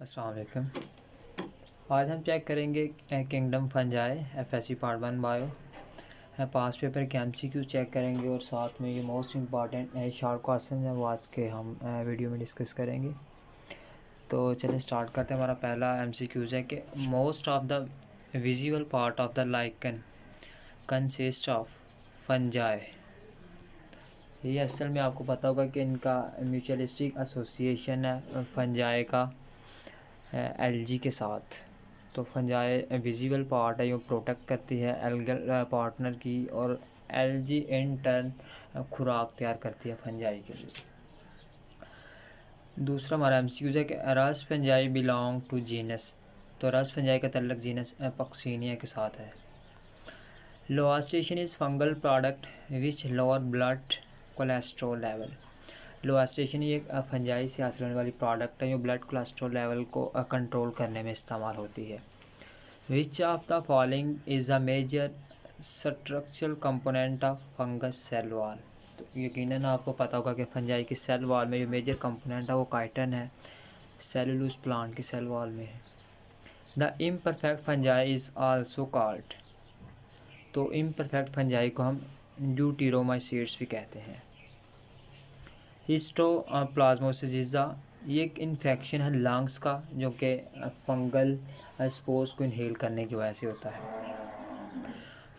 अस्सलाम वालेकुम। आज हम चेक करेंगे kingdom fungi FSC part 1 bio pass paper के एमसीक्यू चेक करेंगे और साथ में ये मोस्ट इम्पॉर्टेंट शॉर्ट क्वेश्चन है वो आज के हम वीडियो में डिस्कस करेंगे। तो चलिए स्टार्ट करते हैं। हमारा पहला एमसीक्यूज़ है कि most of the visible part of the lichen consist of fungi. ये असल में आपको पता होगा कि इनका म्यूचुअलिस्टिक एसोसिएशन है फंजाई का एलजी के साथ। तो फंजाई विजिबल पार्ट है, ये प्रोटेक्ट करती है एल्गल पार्टनर की, और एलजी इन टर्न खुराक तैयार करती है फंजाई के लिए। दूसरा हमारा एमसीक्यूज है कि रस फंजाई बिलोंग टू जीनस। तो रस फंजाई का तल्लक जीनस पक्सीनिया के साथ है। Lovastatin is fungal product which lower blood cholesterol level. Lovastatin ये फंजाई से हासिल होने वाली प्रोडक्ट है जो ब्लड कोलेस्ट्रॉल लेवल को कंट्रोल करने में इस्तेमाल होती है। Which of the following is a major structural component of fungus cell wall. तो यकीनन आपको पता होगा कि फंजाई की सेल वॉल में जो मेजर कंपोनेंट है वो काइटन है, सेलुलोज प्लांट की सेल वॉल में है। The imperfect fungi is also called. तो इम्परफेक्ट फंजाई को हम ड्यूटेरोमाइसीड्स भी कहते हैं। हिस्टोप्लाज्मोसिसा ये एक इन्फेक्शन है लंग्स का जो कि फंगल स्पोर्स को इनहेल करने की वजह से होता है।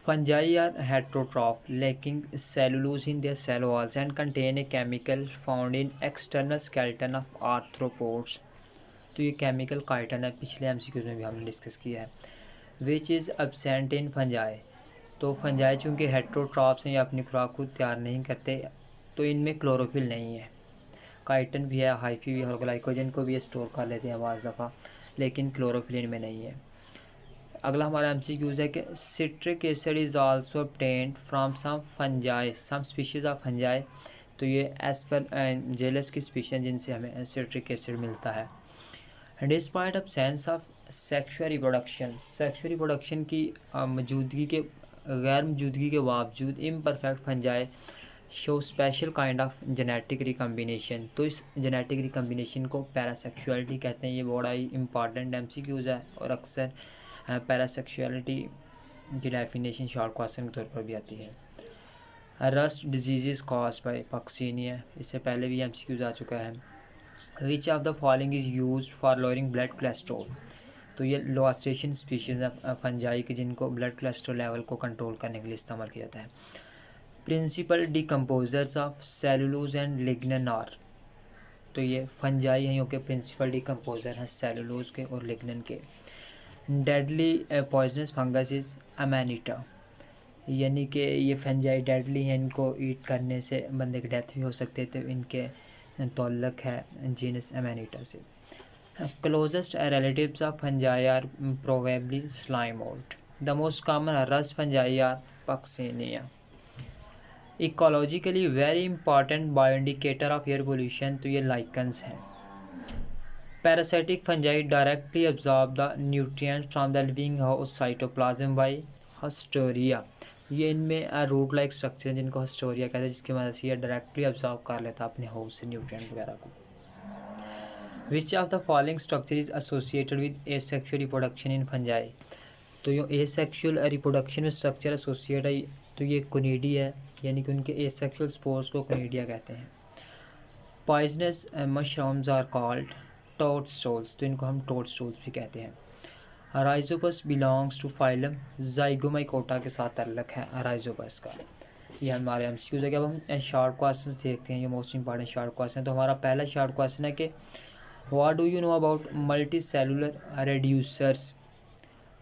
Fungi are heterotroph lacking cellulose in their cell walls and contain a chemical found in external skeleton of arthropods. तो ये केमिकल काइटन है, पिछले एमसीक्यूज में भी हमने डिस्कस किया है। Which is absent in fungi. तो फंजाई चूँकि हेट्रोट्रॉफ्स हैं, ये अपनी खुराक खुद तैयार नहीं करते, तो इनमें क्लोरोफिल नहीं है। काइटन भी है, हाइफी भी है और ग्लाइकोजन को भी स्टोर कर लेते हैं बाज़ दफ़ा, लेकिन क्लोरोफिल इनमें नहीं है। अगला हमारा एमसीक्यूज़ है कि citric acid is also obtained from some fungi some species of fungi. तो ये एस्परजिलस की स्पीशीज़ जिनसे हमें सिट्रिक एसिड मिलता है। Despite absence of sexual reproduction की मौजूदगी के गैर मौजूदगी के बावजूद imperfect fungi show special kind of genetic recombination. तो इस जेनेटिक रिकम्बिनेशन को पैरासेक्सुअलिटी कहते हैं। ये बड़ा ही इंपॉर्टेंट एमसीक्यूज़ है और अक्सर पैरासेक्सुअलिटी की डेफिनेशन शॉर्ट क्वेश्चन के तौर पर भी आती है। Rust disease caused by Puccinia, इससे पहले भी एमसीक्यूज़ आ चुका है। Which of the following is used for lowering blood cholesterol. तो ये लोआस्टेशन स्पीशीज़ फंजाई की जिनको ब्लड कोलेस्ट्रॉल लेवल को कंट्रोल करने के लिए इस्तेमाल किया जाता है। Principal decomposers of cellulose and lignin are. तो ये फंजाई हैं जो कि प्रिंसिपल डिकम्पोजर हैं सेलुलोज के और लिग्नन के। डेडली पॉइजनस फंगस इज़ अमेनिटा, यानी कि ये फंजाई डेडली हैं, इनको ईट करने से बंदे की डेथ भी हो सकती है। तो इनके तल्लक है जीनस अमेनिटा से। Closest relatives of fungi are probably slime mold. The most common rust fungi are Puccinia. Ecologically very important bio indicator of air pollution, तो ये लाइकन्स हैं। Parasitic fungi directly absorb the nutrients from the living house cytoplasm by haustoria. ये इनमें root like structure हैं जिनको Historia कहते हैं, जिसकी मदद से ये डायरेक्टली अब्जॉर्ब कर लेता है अपने हाउस से न्यूट्रिएंट वगैरह को। विच of the following structure is associated with asexual reproduction in fungi. तो ये एसेक्सुअल रिप्रोडक्शन में स्ट्रक्चर एसोसिएट है, तो ये कोनिडी है, यानी कि उनके एसेक्सुअल स्पोर्स को कोनिडिया कहते हैं। पॉइजनस मशरूम्स आर कॉल्ड टोडस्टोल्स, तो इनको हम टोडस्टोल्स भी कहते हैं। राइजोपस बिलोंग्स टू फाइलम ज़ाइगोमाइकोटा के साथ ताल्लुक है राइजोपस का। ये हमारे एमसीक्यूज़ है कि अब हम शॉर्ट क्वेश्चन देखते हैं, ये मोस्ट इंपॉर्टेंट शॉर्ट क्वेश्चन है। तो हमारा पहला शॉर्ट क्वेश्चन है कि what do you know about multi cellular reducers.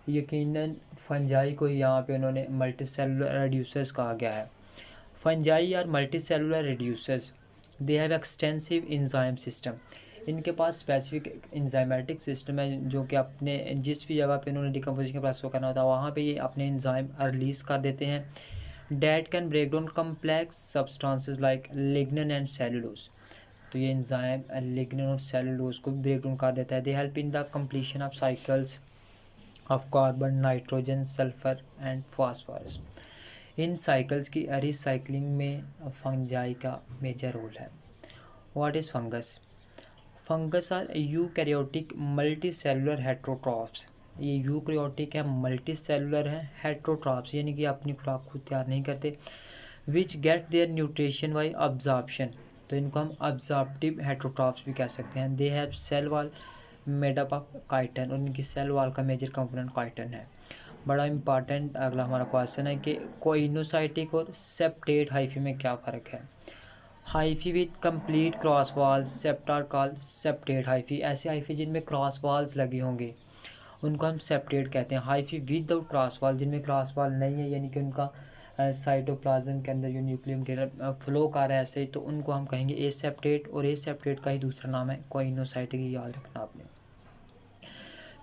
यकीनन फंजाई को यहाँ पे उन्होंने मल्टी सेलुलर रेड्यूसर्स कहा गया है। Fungi are multi cellular reducers, they have extensive enzyme system. इनके पास स्पेसिफिक इंजाइमेटिक सिस्टम है जो कि अपने जिस भी जगह पे उन्होंने डिकम्पोजिशन का प्रोसेस करना होता है वहाँ पे ये अपने इंजाइम रिलीज़ कर देते हैं। That can break down complex substances like lignin and cellulose. तो ये इंजाइम लिग्नन और सेलुलोज को ब्रेक डाउन कर देता है। They help in the completion of cycles of carbon, nitrogen, sulphur and phosphorus. इन साइकिल्स की रिसाइकलिंग में फंजाई का मेजर रोल है। What is fungus. Fungus are eukaryotic multi cellular heterotrophs. ये यूकैरियोटिक है, मल्टी सेलुलर है, हेट्रोट्रॉफ्स यानी कि अपनी खुराक खुद तैयार नहीं करते। Which get their nutrition by absorption, तो इनको हम अब्जॉर्प्टिव हेट्रोट्रॉफ्स भी कह सकते हैं। They have cell wall made up of chiton, और इनकी सेल वॉल का मेजर कंपोनेंट काइटन है। बड़ा इंपॉर्टेंट अगला हमारा क्वेश्चन है कि कोइनोसाइटिक और सेप्टेट हाइफी में क्या फ़र्क है। Hyphae with complete cross walls septa are called septate hyphae. ऐसे हाइफी जिनमें क्रॉस वॉल्स लगे होंगे उनको हम सेप्टेट कहते हैं। हाइफी विदाउट क्रॉस वॉल, जिनमें क्रॉस वॉल नहीं है यानी कि उनका साइटोप्लाज्म के अंदर जो न्यूक्लियर मटेरियल फ्लो कर रहा है ऐसे ही, तो उनको हम कहेंगे एसेप्टेट। और एसेप्टेट का ही दूसरा नाम है कोइनोसाइटिक, याद रखना आपने।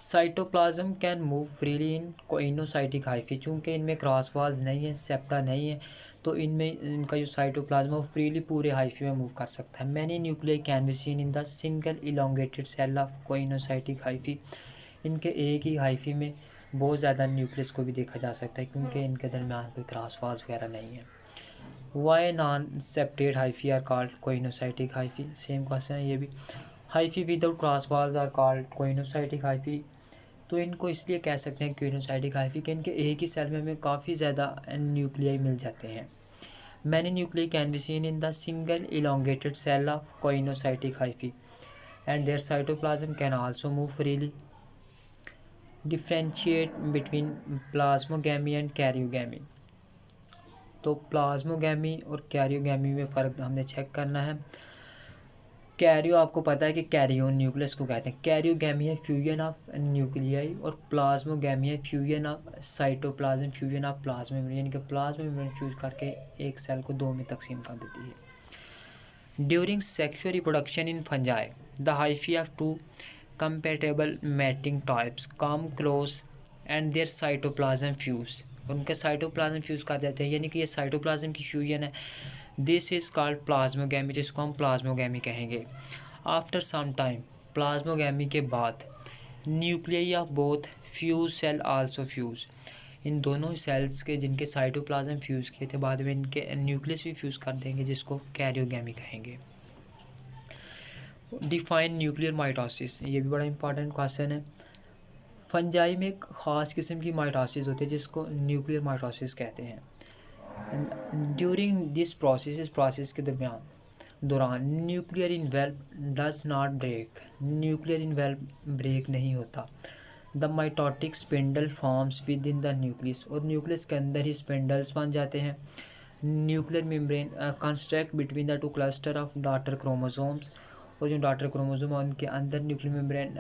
Cytoplasm can move freely in coenocytic hyphae, चूँकि इनमें क्रॉस वॉल्स नहीं है, सेप्टा नहीं है, तो इनमें इनका जो साइटोप्लाज्म है वो फ्रीली पूरे हाइफी में मूव कर सकता है। Many nuclear can be seen in the single elongated cell of coenocytic hyphae. इनके एक ही हाइफी में बहुत ज़्यादा न्यूक्लियस को भी देखा जा सकता है क्योंकि इनके दरमियान कोई क्रॉस वॉल्स वगैरह नहीं है। Why non septate hyphae are called coenocytic hyphae, same question है ये भी। Hyphae without cross walls are called coenocytic hyphae, तो इनको इसलिए कह सकते हैं कोइनोसाइटिक हाइफी कि इनके एक ही सेल में हमें काफ़ी ज़्यादा न्यूक्लियाई मिल जाते हैं। Many nuclei can be seen in the single elongated cell of coenocytic hyphae and their cytoplasm can also move freely. Differentiate between plasmogamy and karyogamy, तो प्लाज्मोगैमी और कैरियोगैमी में फ़र्क हमने चेक करना है। कैरियो आपको पता है कि कैरियोन न्यूक्लियस को कहते हैं। कैरियोगैमी है फ्यूजन ऑफ न्यूक्लियाई और प्लाज्मोगैमी है fusion of cytoplasm, fusion of plasma membrane, यानी कि प्लाज्मा मेम्ब्रेन फ्यूज करके एक सेल को दो में तकसीम कर देती है। During sexual reproduction in fungi the hyphae of two compatible mating types come close and their cytoplasm fuse, उनके साइटोप्लाज्म फ्यूज कर देते हैं, यानी कि ये साइटोप्लाज्म की फ्यूजन है। दिस इज़ कॉल्ड प्लाज्मोगैमी, जिसको हम प्लाज्मोगैमी कहेंगे। आफ्टर सम टाइम, प्लाज्मोगैमी के बाद nuclei of both fuse cell also fuse, इन दोनों सेल्स के जिनके साइटोप्लाज्म फ्यूज़ किए थे बाद में इनके न्यूक्लियस भी फ्यूज़ कर देंगे, जिसको कैरियोगैमी कहेंगे। डिफाइन न्यूक्लियर माइटोसिस, ये भी बड़ा इंपॉर्टेंट क्वेश्चन है। फंजाई में एक ख़ास किस्म की माइटोसिस होती है जिसको न्यूक्लियर माइटोसिस कहते हैं। ड्यूरिंग दिस प्रोसेस, इस प्रोसेस के दौरान nuclear envelope does not break, nuclear envelope break नहीं होता। The mitotic spindle forms within the nucleus, और न्यूक्लियस के अंदर ही स्पिंडल्स बन जाते हैं। Nuclear membrane construct between the two cluster of daughter chromosomes, और जो डॉटर क्रोमोसोम है उनके अंदर न्यूक्लियर मेम्ब्रेन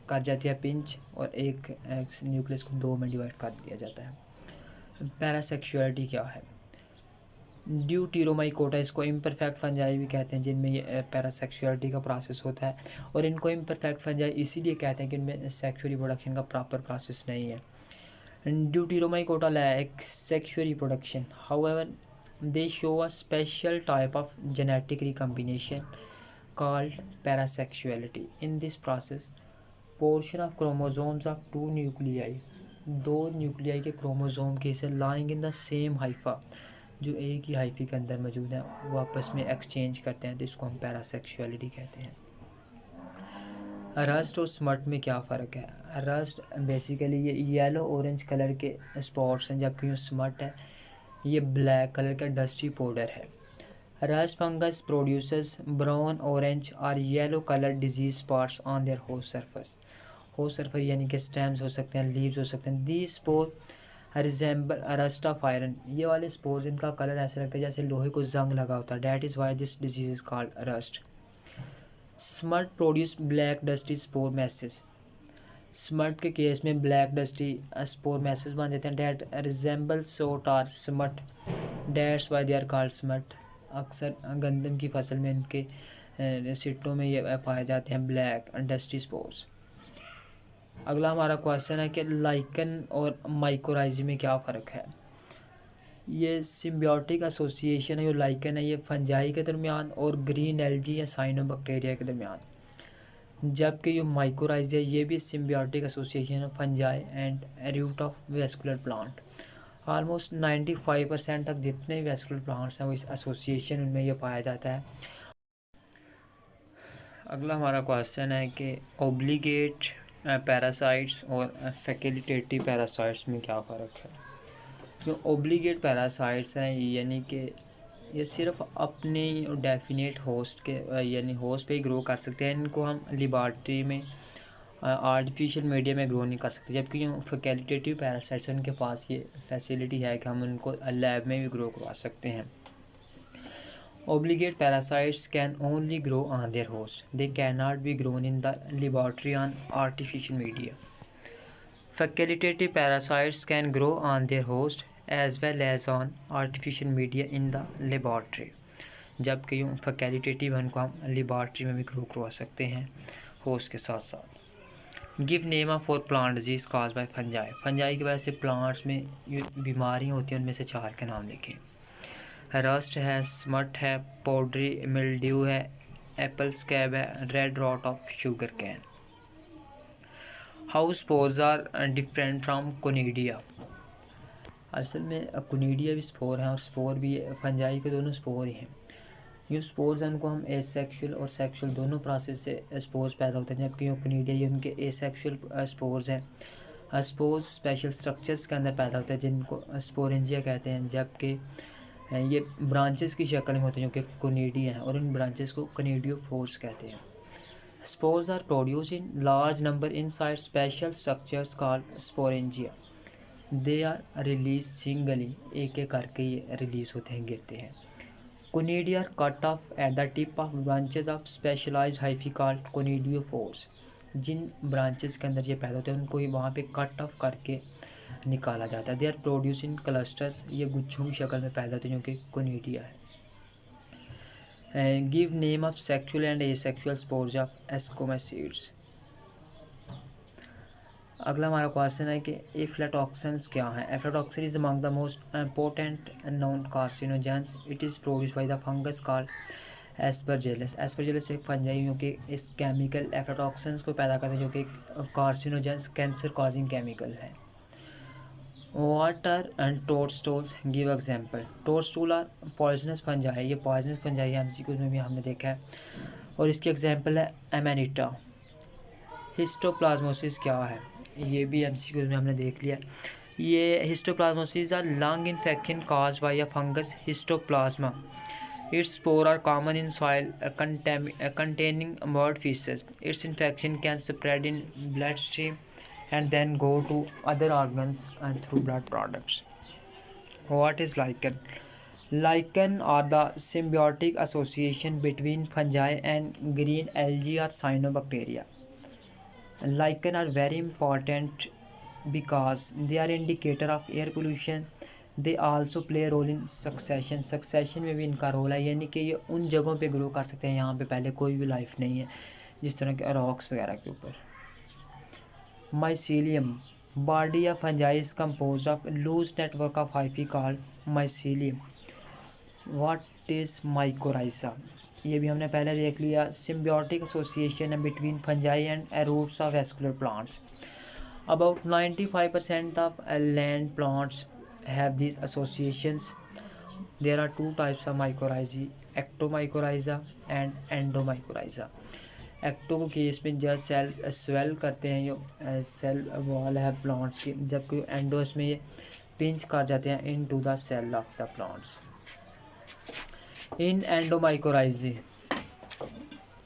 कर जाती है पिंच, और एक न्यूक्लियस को दो में डिवाइड कर दिया जाता है। पैरासेक्सुअलिटी क्या है। ड्यूटेरोमाइकोटा, इसको इम्परफेक्ट फंजाई भी कहते हैं, जिनमें ये पैरासेक्सुअलिटी का प्रोसेस होता है, और इनको इम्परफेक्ट फंजाई इसीलिए कहते हैं कि इनमें सेक्सुअल रिप्रोडक्शन का प्रॉपर प्रोसेस नहीं है। Deuteromycota lack sexual reproduction, however they show a special type of genetic recombination called parasexuality. In this process, portion of chromosomes of two nuclei, दो न्यूक्लियाई के क्रोमोसोम के हिस्से lying in the same hypha, जो एक ही hyphae के अंदर मौजूद हैं, वो आपस में एक्सचेंज करते हैं, तो इसको हम पैरासेक्सुअलिटी कहते हैं। रस्ट और स्मट में क्या फ़र्क है। रस्ट बेसिकली ये येलो ऑरेंज कलर के स्पॉट्स हैं, जबकि जो स्मट है ये ब्लैक कलर का डस्टी पाउडर है। Rust fungus produces brown orange और yellow colour disease spots on their host surface, host surface यानी कि स्टेम्स हो सकते हैं, लीव्स हो सकते हैं। These spore resemble rust of iron, ये वाले स्पोर्स इनका कलर ऐसा लगता है जैसे लोहे को जंग लगा होता है। That is why this disease is called rust. Smut produce black dusty spore masses, smut के केस में ब्लैक डस्टी स्पोर मैसेज बन जाते हैं। That resemble soot are smut, that's why they are called smut. अक्सर गंदम की फसल में इनके सिट्टों में ये पाए जाते हैं ब्लैक डस्टी स्पोर्स। अगला हमारा क्वेश्चन है कि लाइकन और माइकोराइजी में क्या फ़र्क है। ये सिम्बियोटिक एसोसिएशन है, जो लाइकन है ये फंजाई के दरमियान और ग्रीन एल्गी या साइनोबैक्टीरिया के दरमियान, जबकि जो माइकोराइज है ये भी सिम्बियोटिक एसोसिएशन है fungi and root of vascular plant. Almost 95% तक जितने वेस्कुलर प्लांट्स हैं वो इस एसोसिएशन में ये पाया जाता है। अगला हमारा क्वेश्चन है कि ओब्लिगेट पैरासाइट्स और फैकल्टेटिव पैरासाइट्स में क्या फ़र्क है। जो ओब्लिगेट पैरासाइट्स हैं यानी कि ये सिर्फ अपने डेफिनेट होस्ट के यानी होस्ट पे ही ग्रो कर सकते हैं। इनको हम लेबॉरेटरी में आर्टिफिशियल मीडिया में ग्रो नहीं कर सकते। जबकि जो फैकल्टेटिव पैरासाइट्स उनके पास ये फैसिलिटी है कि हम उनको लैब में भी ग्रो करवा सकते हैं। Obligate parasites can only grow on their host. They cannot be grown in the laboratory on artificial media. Facultative parasites can grow on their host as well as on artificial media in the laboratory. जबकि यूँ facultative उनको हम laboratory में भी grow करवा सकते हैं host के साथ साथ। Give name of four plant disease cause by fungi. Fungi की वजह से प्लांट्स में बीमारियाँ होती हैं, उनमें से 4 के नाम लिखें। रस्ट है, स्मट है, पाउडरी मिल्ड्यू है, एप्पल स्कैब है, red rot of sugarcane. How spores are different from conidia. असल में कोनिडिया भी स्पोर हैं और स्पोर भी फंजाई के दोनों स्पोर ही हैं। ये स्पोर्स हैं उनको हम एसेक्सुअल और सेक्सुअल दोनों प्रोसेस से स्पोर्स पैदा होते हैं। जबकि कोनिडिया ये उनके एसेक्सुअल स्पोर्स हैं। स्पोर्स स्पेशल स्ट्रक्चर्स के अंदर पैदा होते हैं जिनको स्पोरेंजिया कहते हैं। जबकि ये ब्रांचेस की शक्ल में होते हैं जो कि कोनिडिया हैं और इन ब्रांचेस को कोनिडियोफोर्स कहते हैं। Spores are produce in large number inside special structures called sporangia. They are release singly, एक एक करके ये रिलीज होते हैं, गिरते हैं। Conidia are cut off at the tip of branches of specialized hyphae called conidiophores. जिन ब्रांचेस के अंदर ये पैदा होते हैं उनको ही वहाँ पे कट ऑफ करके निकाला जाता है। They are produce in clusters, ये गुच्छों की शक्ल में पैदा होते हैं जो कि कोनिडिया है। Give name of sexual and asexual spores of ascomycetes. अगला हमारा क्वेश्चन है कि एफ्लाटॉक्सिन्स क्या है। Aflatoxin is among the most potent known carcinogens. It is produce by the fungus called Aspergillus. Aspergillus एक फंजाई जो कि इस केमिकल एफ्लाटॉक्सिन्स को पैदा करते हैं जो कि कार्सिनोजेंस कैंसर कॉजिंग केमिकल है। Water and toadstools, give example. Toadstool are poisonous fungi, ये पॉइजनस फंजाई है, एमसीक्यूज में भी हमने देखा है और इसकी एग्जांपल है एमेनिटा। हिस्टोप्लाज्मोसिस क्या है, ये भी एमसीक्यूज में हमने देख लिया। ये histoplasmosis are lung infection caused by a fungus histoplasma. Its spores are common in soil containing mud feces. Its infection can spread in bloodstream and then go to other organs and through blood products. What is lichen? Lichen are the symbiotic association between fungi and green algae or cyanobacteria. Lichen are very important because they are indicator of air pollution. They also play role in succession. Succession में भी इनका role है, यानी कि ये उन जगहों पे ग्रो कर सकते हैं यहाँ पे पहले कोई भी लाइफ नहीं है, जिस तरह के रॉक्स वगैरह के ऊपर। Mycelium, body of fungi is composed of loose network of hyphae called mycelium. What is mycorrhiza, ये भी हमने पहले देख लिया। सिम्बियोटिक एसोसिएशन है between fungi and roots of vascular plants. About 95% of land plants have these associations. There are 2 types of mycorrhizae, ectomycorrhiza and endomycorrhiza. Ecto case में जब cell swell करते हैं जो सेल वॉल है प्लांट्स की, जबकि एंडोस में ये पिंच कर जाते हैं into the cell of the plants. In एंडोमाइकोराइजी